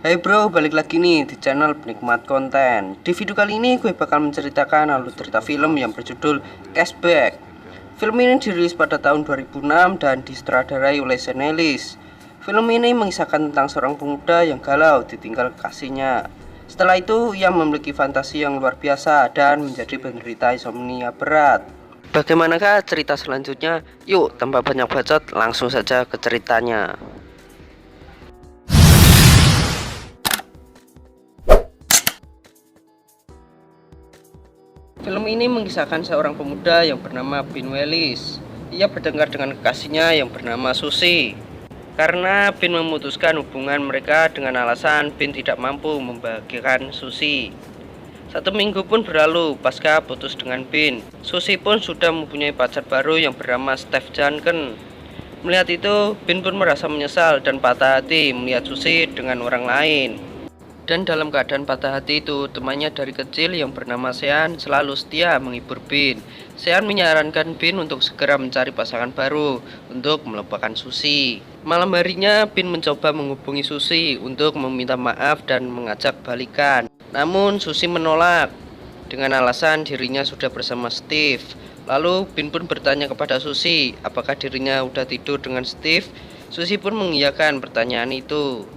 Hai bro, balik lagi nih di channel Penikmat Konten. Di video kali ini gue bakal menceritakan alur cerita film yang berjudul Cashback. Film ini dirilis pada tahun 2006 dan disutradarai oleh Sean Ellis. Film ini mengisahkan tentang seorang pemuda yang galau ditinggal kekasihnya. Setelah itu, ia memiliki fantasi yang luar biasa dan menjadi penderita insomnia berat. Bagaimanakah cerita selanjutnya? Yuk, tanpa banyak bacot, langsung saja ke ceritanya. Film ini mengisahkan seorang pemuda yang bernama Ben Wellis. Ia bertengkar dengan kekasihnya yang bernama Susie. Karena Ben memutuskan hubungan mereka dengan alasan Ben tidak mampu membahagiakan Susie. 1 minggu pun berlalu pasca putus dengan Ben. Susie pun sudah mempunyai pacar baru yang bernama Steve Janken. Melihat itu, Ben pun merasa menyesal dan patah hati melihat Susie dengan orang lain. Dan dalam keadaan patah hati itu, temannya dari kecil yang bernama Sean selalu setia menghibur Ben. Sean menyarankan Ben untuk segera mencari pasangan baru untuk melupakan Susie. Malam harinya, Ben mencoba menghubungi Susie untuk meminta maaf dan mengajak balikan. Namun Susie menolak dengan alasan dirinya sudah bersama Steve. Lalu Ben pun bertanya kepada Susie apakah dirinya sudah tidur dengan Steve. Susie pun mengiyakan pertanyaan itu.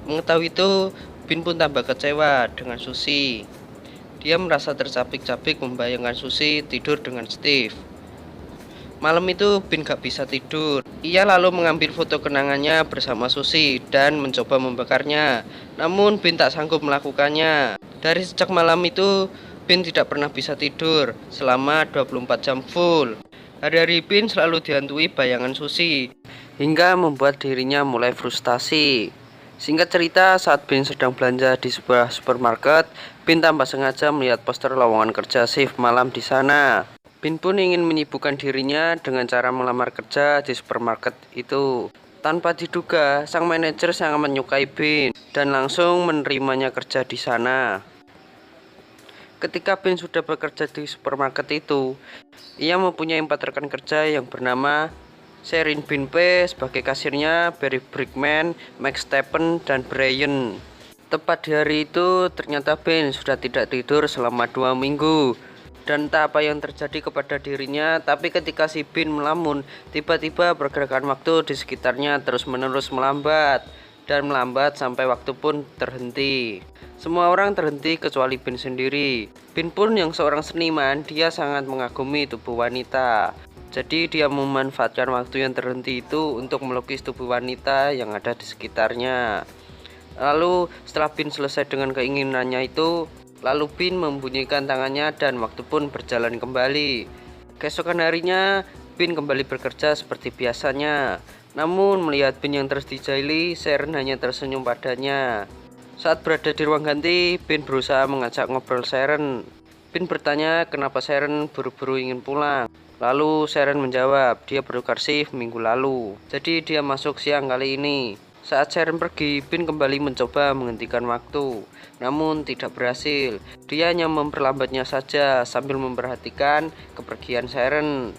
Mengetahui itu, Ben pun tambah kecewa dengan Susie. Dia merasa tercapik-capik membayangkan Susie tidur dengan Steve. Malam itu Ben gak bisa tidur. Ia lalu mengambil foto kenangannya bersama Susie dan mencoba membakarnya. Namun Ben tak sanggup melakukannya. Dari sejak malam itu, Ben tidak pernah bisa tidur selama 24 jam full. Hari-hari Ben selalu dihantui bayangan Susie, hingga membuat dirinya mulai frustasi. Singkat cerita, saat Ben sedang belanja di sebuah supermarket, Ben tanpa sengaja melihat poster lowongan kerja shift malam di sana. Ben pun ingin menyibukkan dirinya dengan cara melamar kerja di supermarket itu. Tanpa diduga, sang manajer sangat menyukai Ben dan langsung menerimanya kerja di sana. Ketika Ben sudah bekerja di supermarket itu, ia mempunyai 4 rekan kerja yang bernama Sherin Binpe sebagai kasirnya, Barry Brickman, Max Stephen, dan Brian. Tepat di hari itu, ternyata Ben sudah tidak tidur selama 2 minggu. Dan entah apa yang terjadi kepada dirinya, tapi ketika si Ben melamun, tiba-tiba pergerakan waktu di sekitarnya terus-menerus melambat. Dan melambat sampai waktu pun terhenti. Semua orang terhenti kecuali Ben sendiri. Ben pun yang seorang seniman, dia sangat mengagumi tubuh wanita. Jadi dia memanfaatkan waktu yang terhenti itu untuk melukis tubuh wanita yang ada di sekitarnya. Lalu setelah Ben selesai dengan keinginannya itu, lalu Ben membunyikan tangannya dan waktu pun berjalan kembali. Keesokan harinya, Ben kembali bekerja seperti biasanya. Namun melihat Ben yang terus dijahili, Sharon hanya tersenyum padanya. Saat berada di ruang ganti, Ben berusaha mengajak ngobrol Sharon. Ben bertanya kenapa Sharon buru-buru ingin pulang. Lalu Sharon menjawab dia bertukar shift minggu lalu, jadi dia masuk siang kali ini. Saat Sharon pergi, Ben kembali mencoba menghentikan waktu, namun tidak berhasil. Dia hanya memperlambatnya saja sambil memperhatikan kepergian Sharon.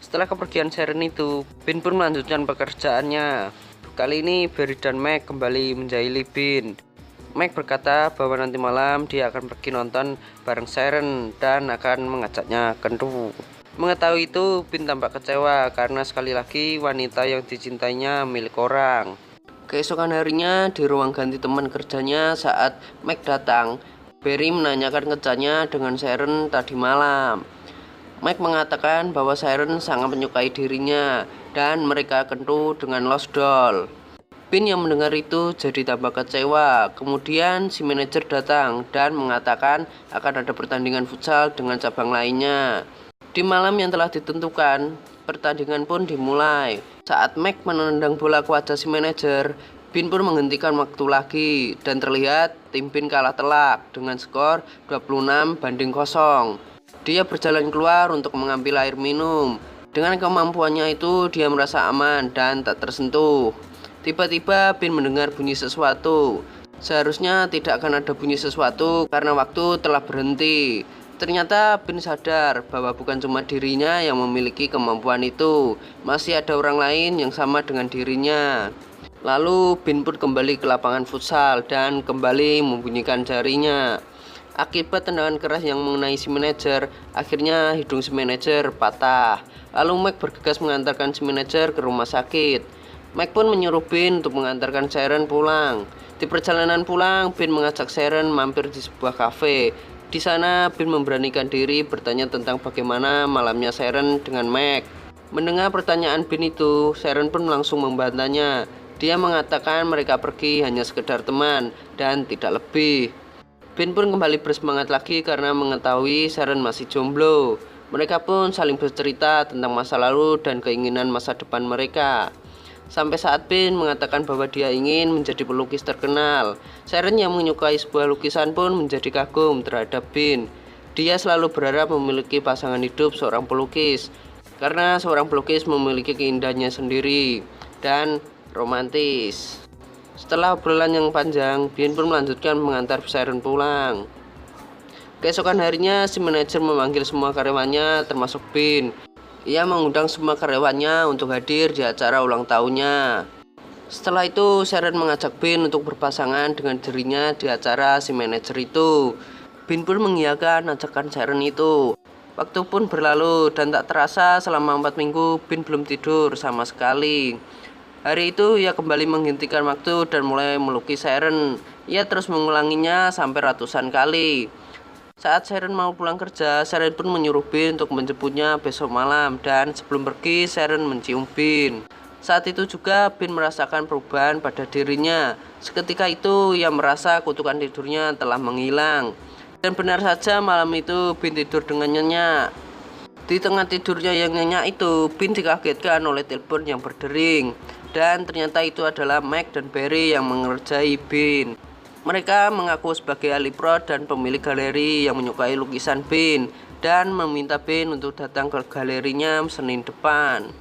Setelah kepergian Sharon itu, Ben pun melanjutkan pekerjaannya. Kali ini Barry dan Mac kembali menjahili Ben. Mac berkata bahwa nanti malam dia akan pergi nonton bareng Sharon dan akan mengajaknya kentu. Mengetahui itu, Ben tampak kecewa karena sekali lagi wanita yang dicintainya milik orang. Keesokan harinya di ruang ganti teman kerjanya saat Mac datang, Barry menanyakan kerjanya dengan Sharon tadi malam. Mac mengatakan bahwa Sharon sangat menyukai dirinya dan mereka kentu dengan Lost Doll. Ben yang mendengar itu jadi tambah kecewa. Kemudian si manajer datang dan mengatakan akan ada pertandingan futsal dengan cabang lainnya. Di malam yang telah ditentukan, pertandingan pun dimulai. Saat Mac menendang bola ke wajah si manajer, Ben pun menghentikan waktu lagi dan terlihat tim Ben kalah telak dengan skor 26-0. Dia berjalan keluar untuk mengambil air minum. Dengan kemampuannya itu, dia merasa aman dan tak tersentuh. Tiba-tiba Ben mendengar bunyi sesuatu. Seharusnya tidak akan ada bunyi sesuatu karena waktu telah berhenti. Ternyata Ben sadar bahwa bukan cuma dirinya yang memiliki kemampuan itu, masih ada orang lain yang sama dengan dirinya. Lalu Bin pun kembali ke lapangan futsal dan kembali membunyikan jarinya. Akibat tendangan keras yang mengenai si manajer, akhirnya hidung si manajer patah. Lalu Mike bergegas mengantarkan si manajer ke rumah sakit. Mike pun menyuruh Bin untuk mengantarkan Sharon pulang. Di perjalanan pulang, Bin mengajak Sharon mampir di sebuah kafe. Di sana, Bin memberanikan diri bertanya tentang bagaimana malamnya Sharon dengan Mike. Mendengar pertanyaan Bin itu, Sharon pun langsung membantahnya. Dia mengatakan mereka pergi hanya sekedar teman dan tidak lebih. Bin pun kembali bersemangat lagi karena mengetahui Sharon masih jomblo. Mereka pun saling bercerita tentang masa lalu dan keinginan masa depan mereka. Sampai saat Bin mengatakan bahwa dia ingin menjadi pelukis terkenal. Sharon yang menyukai sebuah lukisan pun menjadi kagum terhadap Bin. Dia selalu berharap memiliki pasangan hidup seorang pelukis, karena seorang pelukis memiliki keindahannya sendiri dan romantis. Setelah obrolan yang panjang, Bin pun melanjutkan mengantar Sharon pulang. Keesokan harinya, si manajer memanggil semua karyawannya termasuk Bin. Ia mengundang semua karyawannya untuk hadir di acara ulang tahunnya. Setelah itu, Sharon mengajak Bin untuk berpasangan dengan dirinya di acara si manajer itu. Bin pun mengiyakan ajakan Sharon itu. Waktu pun berlalu dan tak terasa selama 4 minggu Bin belum tidur sama sekali. Hari itu ia kembali menghentikan waktu dan mulai melukis Sharon. Ia terus mengulanginya sampai ratusan kali. Saat Sharon mau pulang kerja, Sharon pun menyuruh Bin untuk menjemputnya besok malam. Dan sebelum pergi, Sharon mencium Bin. Saat itu juga Bin merasakan perubahan pada dirinya. Seketika itu ia merasa kutukan tidurnya telah menghilang. Dan benar saja malam itu Bin tidur dengan nyenyak. Di tengah tidurnya yang nyenyak itu, Bin dikagetkan oleh telepon yang berdering. Dan ternyata itu adalah Mike dan Barry yang mengerjai Bin. Mereka mengaku sebagai ahli prod dan pemilik galeri yang menyukai lukisan Bin dan meminta Bin untuk datang ke galerinya Senin depan.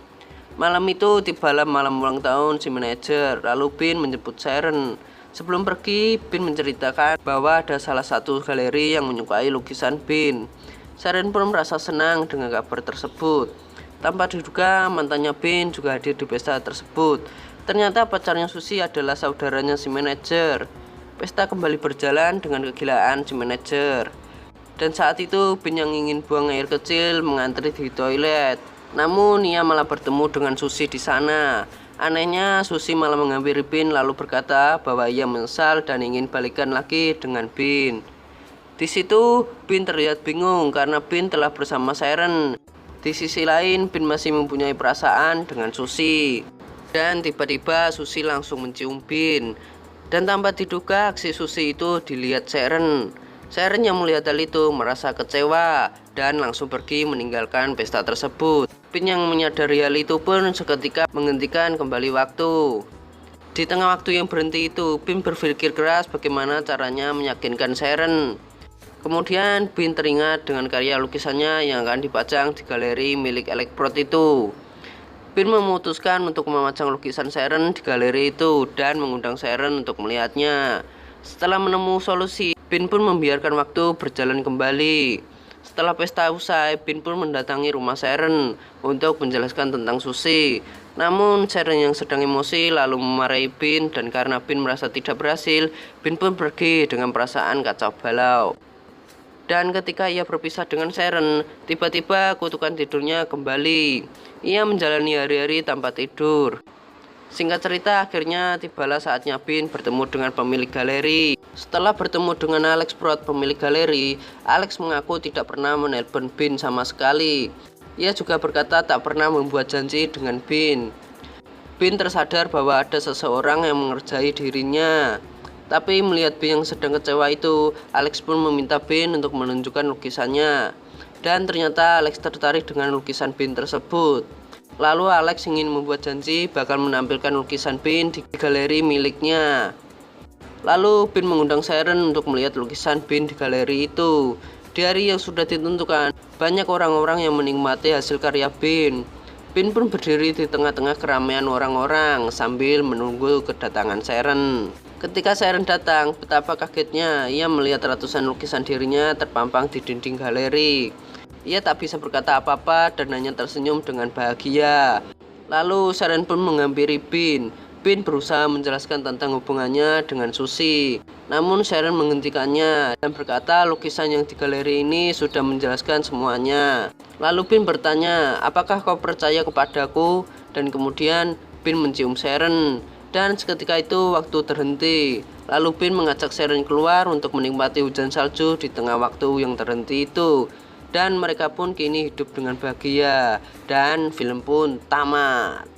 Malam itu tibalah malam ulang tahun si manajer, lalu Bin menjemput Sharon. Sebelum pergi, Bin menceritakan bahwa ada salah satu galeri yang menyukai lukisan Bin. Sharon pun merasa senang dengan kabar tersebut. Tanpa diduga, mantannya Bin juga hadir di pesta tersebut. Ternyata pacarnya Susi adalah saudaranya si manajer. Pesta kembali berjalan dengan kegilaan si manajer. Dan saat itu Bin yang ingin buang air kecil mengantri di toilet. Namun ia malah bertemu dengan Susi di sana. Anehnya Susi malah menghampiri Bin lalu berkata bahwa ia menyesal dan ingin balikan lagi dengan Bin. Di situ Bin terlihat bingung karena Bin telah bersama Sharon. Di sisi lain, Bin masih mempunyai perasaan dengan Susi. Dan tiba-tiba Susi langsung mencium Bin. Dan tanpa diduga aksi Susi itu dilihat Sharon. Sharon yang melihat hal itu merasa kecewa dan langsung pergi meninggalkan pesta tersebut. Bin yang menyadari hal itu pun seketika menghentikan kembali waktu. Di tengah waktu yang berhenti itu, Bin berpikir keras bagaimana caranya meyakinkan Sharon. Kemudian Bin teringat dengan karya lukisannya yang akan dipajang di galeri milik Elecprod itu. Bin memutuskan untuk memajang lukisan Sharon di galeri itu dan mengundang Sharon untuk melihatnya. Setelah menemukan solusi, Bin pun membiarkan waktu berjalan kembali. Setelah pesta usai, Bin pun mendatangi rumah Sharon untuk menjelaskan tentang Susi. Namun Sharon yang sedang emosi lalu memarahi Bin dan karena Bin merasa tidak berhasil, Bin pun pergi dengan perasaan kacau balau. Dan ketika ia berpisah dengan Sharon, tiba-tiba kutukan tidurnya kembali. Ia menjalani hari-hari tanpa tidur. Singkat cerita, akhirnya tibalah saatnya Bin bertemu dengan pemilik galeri. Setelah bertemu dengan Alex Prod, pemilik galeri, Alex mengaku tidak pernah menelpon Bin sama sekali. Ia juga berkata tak pernah membuat janji dengan Bin. Bin tersadar bahwa ada seseorang yang mengerjai dirinya. Tapi melihat Bin yang sedang kecewa itu, Alex pun meminta Bin untuk menunjukkan lukisannya. Dan ternyata Alex tertarik dengan lukisan Bin tersebut. Lalu Alex ingin membuat janji bakal menampilkan lukisan Bin di galeri miliknya. Lalu Bin mengundang Sharon untuk melihat lukisan Bin di galeri itu. Di hari yang sudah ditentukan, banyak orang-orang yang menikmati hasil karya Bin. Bin pun berdiri di tengah-tengah keramaian orang-orang sambil menunggu kedatangan Sharon. Ketika Sharon datang, betapa kagetnya ia melihat ratusan lukisan dirinya terpampang di dinding galeri. Ia tak bisa berkata apa-apa dan hanya tersenyum dengan bahagia. Lalu Sharon pun menghampiri Bin. Bin berusaha menjelaskan tentang hubungannya dengan Susi. Namun Sharon menghentikannya dan berkata lukisan yang di galeri ini sudah menjelaskan semuanya. Lalu Bin bertanya, apakah kau percaya kepadaku? Dan kemudian Bin mencium Sharon. Dan seketika itu waktu terhenti. Lalu Bin mengajak Sharon keluar untuk menikmati hujan salju di tengah waktu yang terhenti itu. Dan mereka pun kini hidup dengan bahagia. Dan film pun tamat.